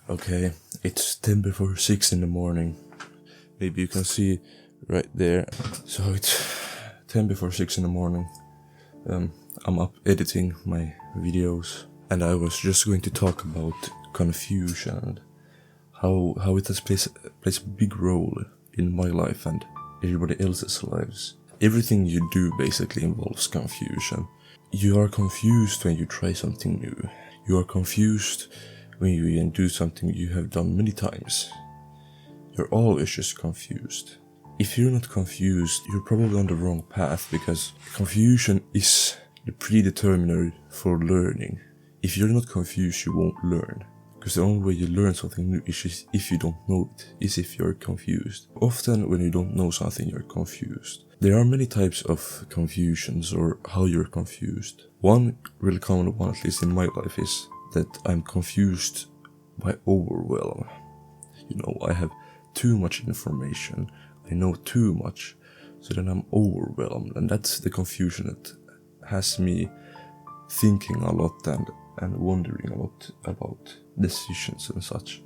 Okay, it's 10 before 6 in the morning. Maybe you can see right there. So it's 10 before 6 in the morning. I'm up editing my videos, and I was just going to talk about confusion and how it has plays a big role in my life and everybody else's lives. Everything you do basically involves confusion. You are confused when you try something new. You are confused when you even do something you have done many times. You're always just confused. If you're not confused, you're probably on the wrong path, because confusion is the predeterminer for learning. If you're not confused, you won't learn. Because the only way you learn something new is if you don't know it, is if you're confused. Often when you don't know something, you're confused. There are many types of confusions, or how you're confused. One really common one, at least in my life, is that I'm confused by overwhelm. I have too much information, I know too much, so then I'm overwhelmed, and that's the confusion that has me thinking a lot and wondering a lot about decisions and such.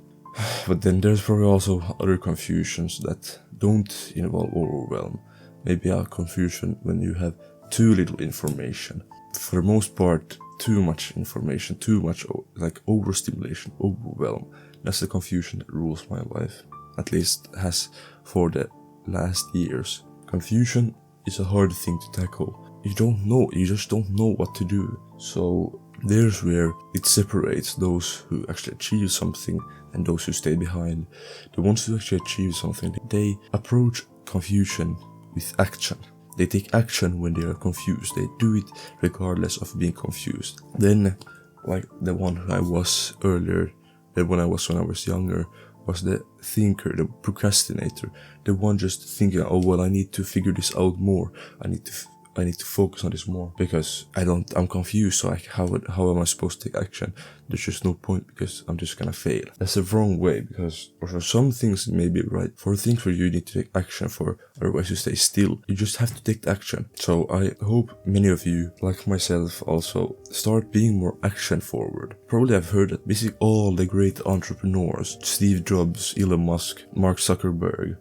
But then there's probably also other confusions that don't involve overwhelm. Maybe a confusion when you have too little information. For the most part, too much information, too much like overstimulation, overwhelm. That's the confusion that rules my life, at least has for the last years. Confusion is a hard thing to tackle. You just don't know what to do. So there's where it separates those who actually achieve something and those who stay behind. The ones who actually achieve something, they approach confusion with action. They take action when they are confused. They do it regardless of being confused. Then, like the one who I was earlier, when I was younger, was the thinker, the procrastinator, the one just thinking, oh well, I need to figure this out more. I need to focus on this more because I'm confused. So how am I supposed to take action? There's just no point because I'm just gonna fail. That's the wrong way, because for some things it may be right. For things where you need to take action for, otherwise you stay still. You just have to take action. So I hope many of you, like myself, also start being more action forward. Probably I've heard that basically all the great entrepreneurs, Steve Jobs, Elon Musk, Mark Zuckerberg,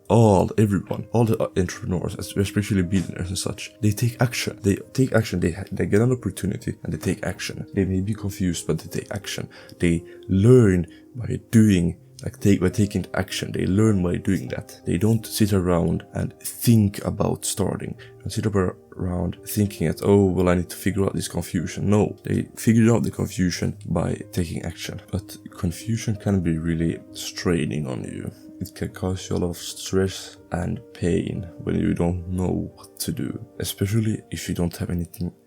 everyone, all the entrepreneurs, especially billionaires and such, they take action. They take action. They get an opportunity and they take action. They may be confused, but they take action. They learn by doing, by taking action. They learn by doing that. They don't sit around and think about starting, and sit around thinking that, oh well, I need to figure out this confusion. No, they figured out the confusion by taking action. But confusion can be really straining on you. It can cause you a lot of stress and pain when you don't know what to do. Especially if you don't have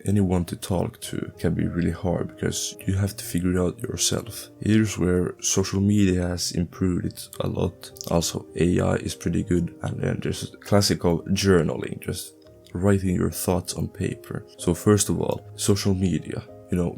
anyone to talk to. It can be really hard because you have to figure it out yourself. Here's where social media has improved it a lot. Also, AI is pretty good. And then there's classical journaling, just writing your thoughts on paper. So first of all, social media.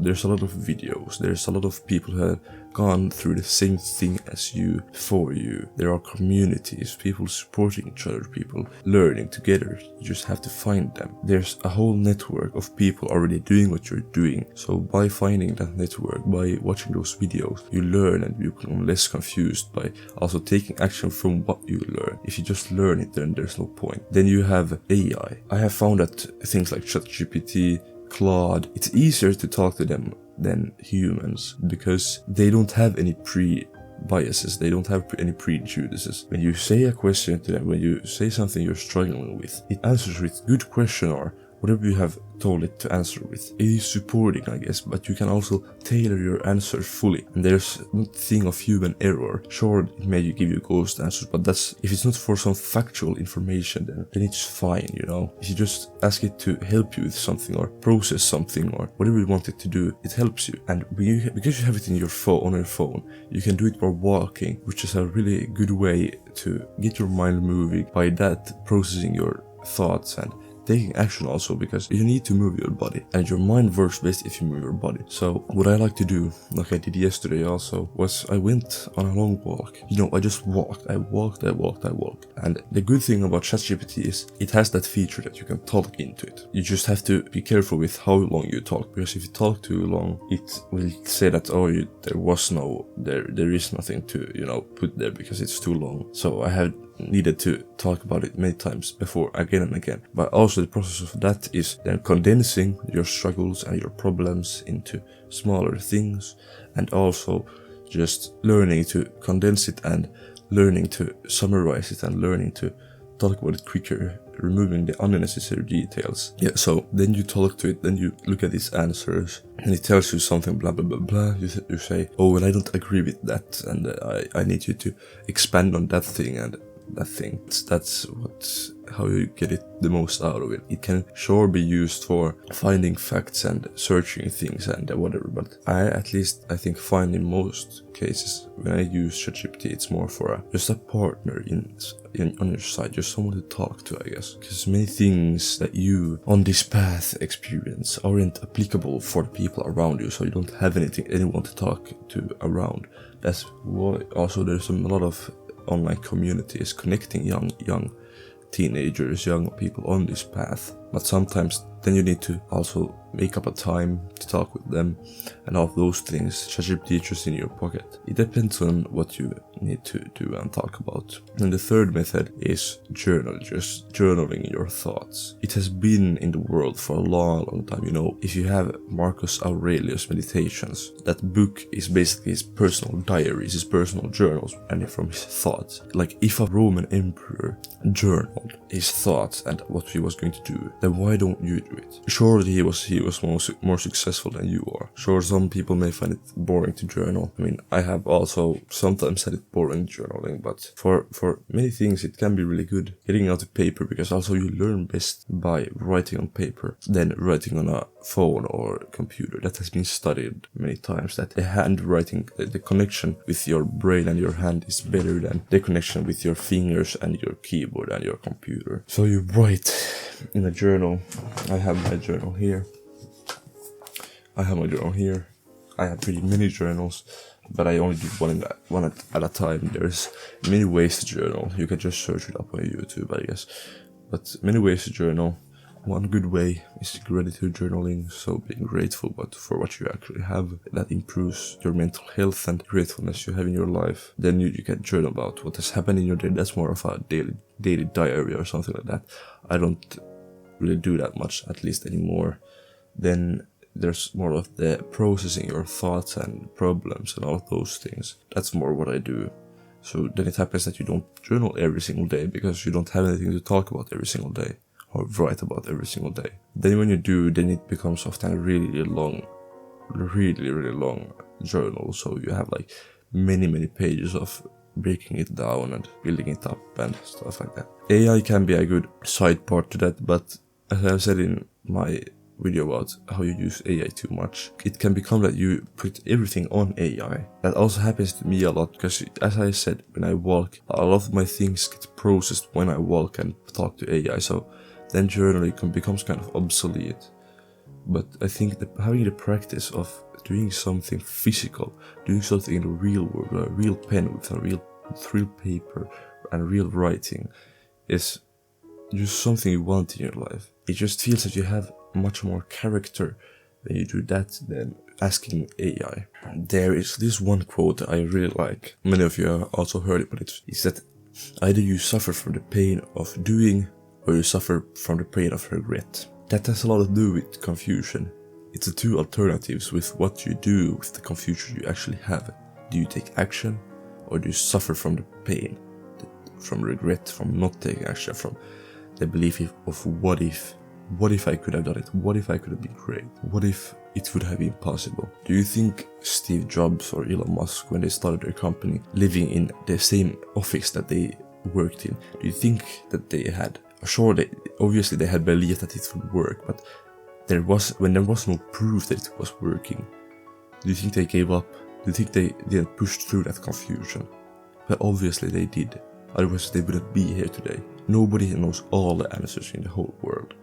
There's a lot of videos, there's a lot of people who have gone through the same thing as you, before you. There are communities, people supporting each other, people learning together. You just have to find them. There's a whole network of people already doing what you're doing. So by finding that network, by watching those videos, you learn and you become less confused by also taking action from what you learn. If you just learn it, then there's no point. Then you have AI. I have found that things like ChatGPT, Claude, it's easier to talk to them than humans because they don't have any pre-biases, they don't have any prejudices. When you say a question to them, when you say something you're struggling with, it answers with good question or whatever you have told it to answer with. It is supporting, I guess, but you can also tailor your answers fully. And there's no thing of human error. Sure, it may give you ghost answers, but if it's not for some factual information, then it's fine, If you just ask it to help you with something or process something or whatever you want it to do, it helps you. And because you have it on your phone, you can do it while walking, which is a really good way to get your mind moving. By that, processing your thoughts and taking action also, because you need to move your body, and your mind works best if you move your body. So what I like to do, like I did yesterday also, was I went on a long walk. I just walked. I walked. And the good thing about ChatGPT is it has that feature that you can talk into it. You just have to be careful with how long you talk, because if you talk too long, it will say that, there is nothing to, put there because it's too long. So I have needed to talk about it many times before, again and again. But also the process of that is then condensing your struggles and your problems into smaller things, and also just learning to condense it and learning to summarize it and learning to talk about it quicker, removing the unnecessary details. Yeah, so then you talk to it, then you look at its answers, and it tells you something, blah, blah, blah, blah. You say, oh, well, I don't agree with that, and I need you to expand on that thing and that thing. That's how you get it the most out of it. It can sure be used for finding facts and searching things and whatever, but I think find in most cases when I use ChatGPT, it's more for just a partner on your side, just someone to talk to, I guess. Because many things that you on this path experience aren't applicable for the people around you, so you don't have anyone to talk to around. That's why also there's a lot of online communities connecting young teenagers, young people on this path. But sometimes then you need to also make up a time to talk with them and all of those things. ChatGPT is just in your pocket. It depends on what you need to do and talk about. And the third method is just journaling your thoughts. It has been in the world for a long time. If you have Marcus Aurelius Meditations, that book is basically his personal diaries, his personal journals, and from his thoughts. Like, if a Roman emperor journaled his thoughts and what he was going to do, then why don't you do it? Surely he was more successful than you are. Sure, some people may find it boring to journal. I mean, I have also sometimes had it boring journaling, but for many things it can be really good getting out of paper, because also you learn best by writing on paper than writing on a phone or computer. That has been studied many times, that the handwriting, the connection with your brain and your hand is better than the connection with your fingers and your keyboard and your computer. So you write in a journal. I have my journal here. I have pretty many journals, but I only do one at a time. There's many ways to journal. You can just search it up on YouTube, I guess. But many ways to journal. One good way is gratitude journaling, so being grateful for what you actually have. That improves your mental health and gratefulness you have in your life. Then you can journal about what has happened in your day. That's more of a daily diary or something like that. I don't really do that much, at least anymore. Then there's more of the processing your thoughts and problems and all of those things. That's more what I do. So then it happens that you don't journal every single day because you don't have anything to talk about every single day or write about every single day. Then when you do, then it becomes often a really long journal. So you have like many pages of breaking it down and building it up and stuff like that. AI can be a good side part to that, but as I've said in my video about how you use AI too much, it can become that you put everything on AI. That also happens to me a lot, because as I said, when I walk, a lot of my things get processed when I walk and talk to AI, so then journaling becomes kind of obsolete. But I think that having the practice of doing something physical, doing something in the real world, a real pen with a real paper and real writing, is just something you want in your life. It just feels that you have much more character when you do that than asking AI. There is this one quote that I really like. Many of you have also heard it, but it's that either you suffer from the pain of doing or you suffer from the pain of regret. That has a lot to do with confusion. It's the two alternatives with what you do with the confusion you actually have. Do you take action, or do you suffer from the pain, from regret, from not taking action, from the belief of what if I could have done it? What if I could have been great? What if it would have been possible? Do you think Steve Jobs or Elon Musk, when they started their company, living in the same office that they worked in, do you think that they had? Sure, obviously they had belief that it would work, but when there was no proof that it was working, do you think they gave up? Do you think they didn't push through that confusion? But obviously they did. Otherwise they wouldn't be here today. Nobody knows all the answers in the whole world.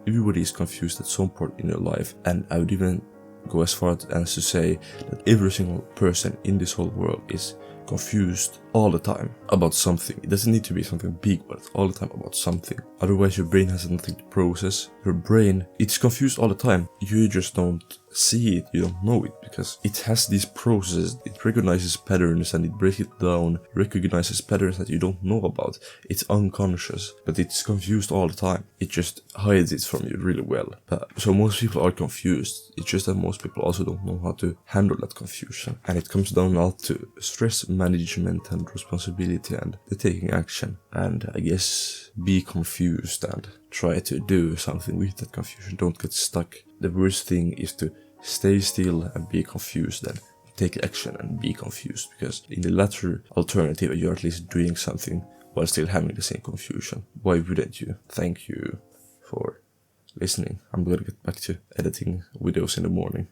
everybody is confused at some point in your life, and I would even go as far as to say that every single person in this whole world is confused all the time about something. It doesn't need to be something big, but all the time about something. Otherwise your brain has nothing to process. Your brain, it's confused all the time. You just don't see it, you don't know it, because it has these processes. It recognizes patterns and it breaks it down, recognizes patterns that you don't know about. It's unconscious, but it's confused all the time. It just hides it from you really well. So most people are confused. It's just that most people also don't know how to handle that confusion. And it comes down now to stress management and responsibility and the taking action. And I guess be confused and try to do something with that confusion. Don't get stuck. The worst thing is to stay still and be confused and take action and be confused, because in the latter alternative you're at least doing something while still having the same confusion. Why wouldn't you? Thank you for listening. I'm gonna get back to editing videos in the morning.